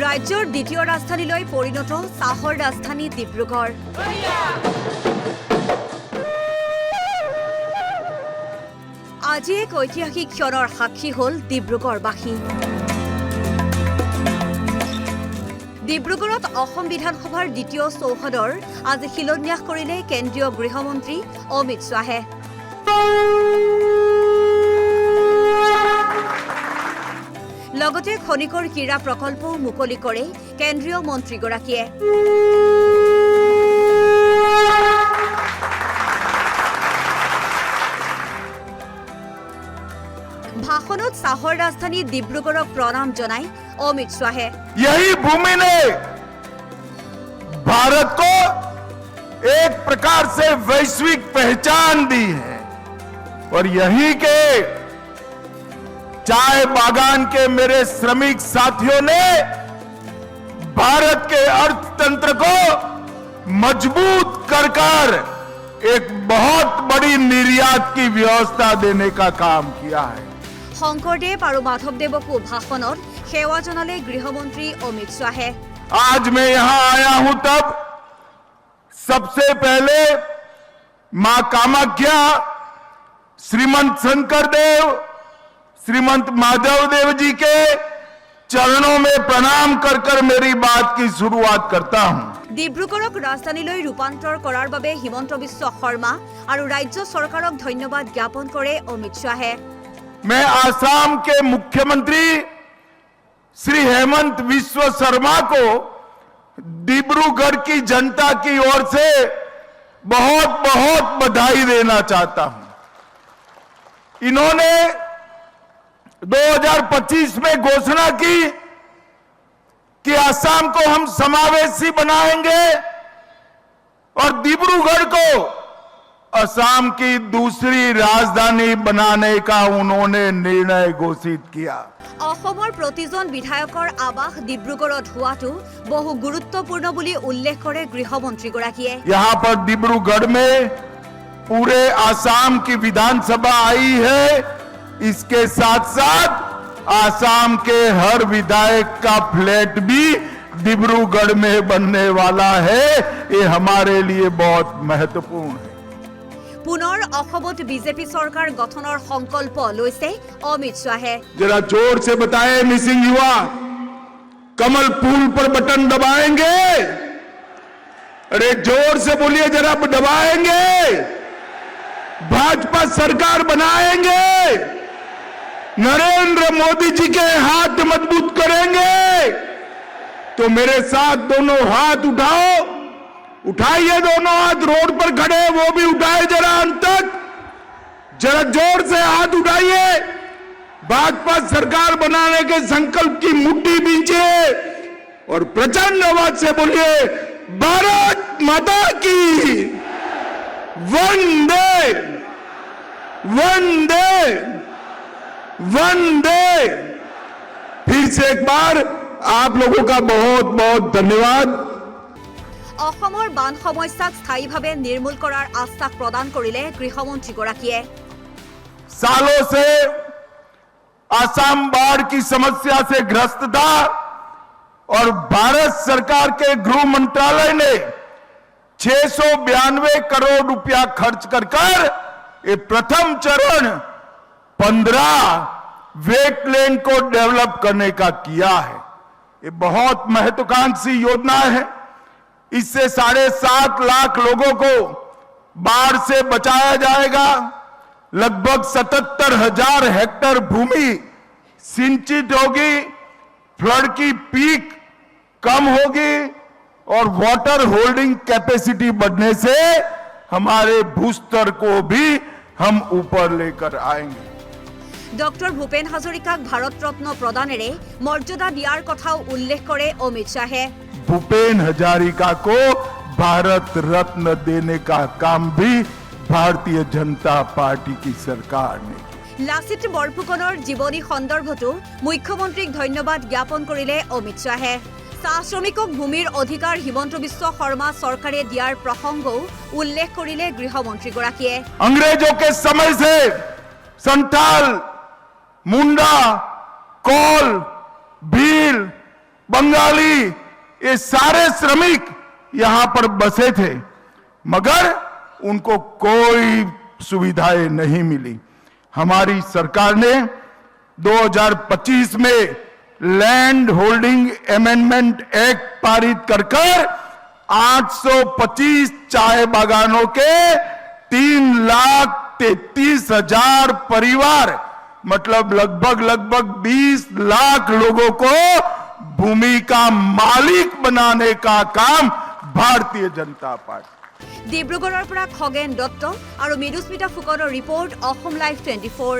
राज्যৰ দ্বিতীয় ৰাজধানীলৈ পৰিণত চাহৰ ৰাজধানী ডিব্ৰুগড়। আজি এক ঐতিহাসিক ক্ষণৰ সাক্ষী হ'ল ডিব্ৰুগড়বাসী। ডিব্ৰুগড়ত অসম বিধানসভাৰ দ্বিতীয় চৌহদৰ আজি শিলান্যাস কৰিলে কেন্দ্ৰীয় গৃহমন্ত্ৰী অমিত শ্বাহে। লগতে খনিকৰ ক্ৰীড়া প্ৰকল্পও মুকলি কৰে কেন্দ্ৰীয় মন্ত্ৰীগৰাকীয়ে। भाषणत चाहर राजधानी डिब्रुगढ़ प्रणाम जनाई अमित शाहे। यही भूमि ने भारत को एक प्रकार से वैश्विक पहचान दी है और यहीं के चाय बागान के मेरे श्रमिक साथियों ने भारत के अर्थतंत्र को मजबूत कर एक बहुत बड़ी निर्यात की व्यवस्था देने का काम किया है। शंकरदेव और माधवदेवको भाषणत सेवा जनाले गृहमंत्री अमित शाहे। आज मैं यहां आया हूं तब सबसे पहले मां कामाख्या, श्रीमंत शंकरदेव, श्रीमंत माधवदेव जी के चरणों में प्रणाम कर मेरी बात की शुरुआत करता हूं। ডিব্ৰুগড়ক ৰাজধানীলৈ ৰূপান্তৰ কৰাৰ বাবে হিমন্ত বিশ্ব শৰ্মা আৰু ৰাজ্য চৰকাৰক ধন্যবাদ জ্ঞাপন কৰে অমিত শাহে। मैं आसाम के मुख्यमंत्री श्री हेमंत बिस्वा शर्मा को डिब्रूगढ़ की जनता की ओर से बहुत बहुत बधाई देना चाहता हूं। इन्होंने 2025 में घोषणा की कि आसाम को हम समावेशी बनाएंगे और डिब्रूगढ़ को असम की दूसरी राजधानी बनाने का उन्होंने निर्णय घोषित किया। অসমৰ প্ৰতিজন বিধায়কৰ আবাস ডিব্ৰুগড়ত হোৱাটো বহু গুৰুত্বপূৰ্ণ বুলি উল্লেখ কৰে গৃহমন্ত্ৰীগৰাকীয়ে। यहाँ पर डिब्रूगढ़ में पूरे आसाम की विधानसभा आई है। इसके साथ साथ आसाम के हर विधायक का फ्लैट भी डिब्रूगढ़ में बनने वाला है। ये हमारे लिए बहुत महत्वपूर्ण है। पुनर अসমत बीजेपी सरकार गठনৰ সংকল্প লৈছে अमित शाहे। जरा जोर से बताएं मिसिंग युवा, कमल फूल पर बटन दबाएंगे? अरे जोर से बोलिए, जरा दबाएंगे? भाजपा सरकार बनाएंगे? नरेंद्र मोदी जी के हाथ मजबूत करेंगे? तो मेरे साथ दोनों हाथ उठाओ, उठाइए दोनों हाथ, रोड पर खड़े वो भी उठाए जरा अंत तक, जरा जोर से हाथ उठाइए। भाजपा सरकार बनाने के संकल्प की मुट्ठी बींचिए और प्रचंड आवाज से बोलिए, भारत माता की वंदे वंदे वंदे। फिर से एक बार आप लोगों का बहुत बहुत धन्यवाद। অসমৰ বান সমস্যাক স্থায়ীভাৱে নিৰ্মূল কৰাৰ আশ্বাস প্ৰদান কৰিলে গৃহমন্ত্ৰীগৰাকীয়ে। सालों से असम बाढ़ की समस्या से ग्रस्त था और भारत सरकार के गृह मंत्रालय ने 692 करोड़ रुपया खर्च कर ये प्रथम चरण 15 वेटलैंड को डेवलप करने का किया है। ये बहुत महत्वाकांक्षी योजना है। इससे 7.5 लाख लोगों को बाढ़ से बचाया जाएगा। लगभग 77,000 हेक्टेयर भूमि सिंचित होगी, फ्लड की पीक कम होगी और वाटर होल्डिंग कैपेसिटी बढ़ने से हमारे भूस्तर को भी हम ऊपर लेकर आएंगे। ডক্টৰ ভূপেন হাজৰিকাক ভাৰত ৰত্ন প্ৰদানেৰে মৰ্যাদা দিয়াৰ কথাও উল্লেখ কৰে অমিত শাহে। भूपेन हजारिका को भारत रत्न देने का काम भी भारतीय जनता पार्टी की सरकार ने। লাচিত বৰফুকনৰ জীৱনী সন্দৰ্ভতো মুখ্যমন্ত্ৰীক ধন্যবাদ জ্ঞাপন কৰিলে অমিত শাহে। চাহ শ্ৰমিকক ভূমিৰ অধিকাৰ হিমন্ত বিশ্ব শৰ্মা চৰকাৰে দিয়াৰ প্ৰসংগও উল্লেখ কৰিলে গৃহমন্ত্ৰীগৰাকীয়ে। अंग्रेजों के समय से संथाल, मुंडा, कोल, भील, बंगाली, ये सारे श्रमिक यहां पर बसे थे, मगर उनको कोई सुविधाएं नहीं मिली। हमारी सरकार ने 2025 में लैंड होल्डिंग अमेंडमेंट एक्ट पारित कर 825 चाय बागानों के 3,33,000 परिवार, मतलब लगभग 20 लाख लोगों को भूमि का मालिक बनाने का काम भारतीय जनता पार्टी। ডিব্ৰুগড়ৰ পৰা খগেন দত্ত আৰু মৃদুস্মিতা ফুকনৰ ৰিপৰ্ট অসম লাইভ 24।